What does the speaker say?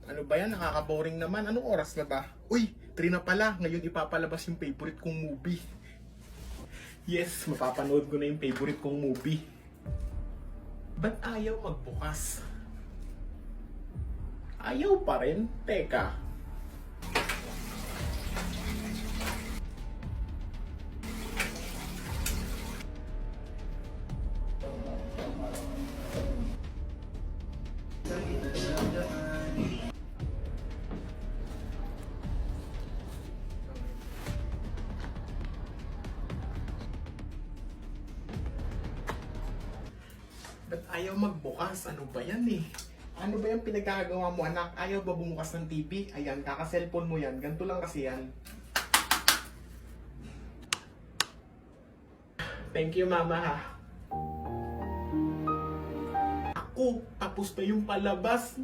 Ano ba yan? Nakaka-boring naman. Anong oras na ba? Uy, 3 na pala. Ngayon ipapalabas yung favorite kong movie. Yes, mapapanood ko na yung favorite kong movie. Ba't ayaw magbukas? Ayaw pa rin? Teka. Ba't ayaw magbukas? Ano ba yan eh? Ano ba yung pinagkakagawa mo, anak? Ayaw ba bumukas ng TV? Ayan, kaka-cellphone mo yan. Ganito lang kasi yan. Thank you, mama ha. Ako, tapos pa yung palabas.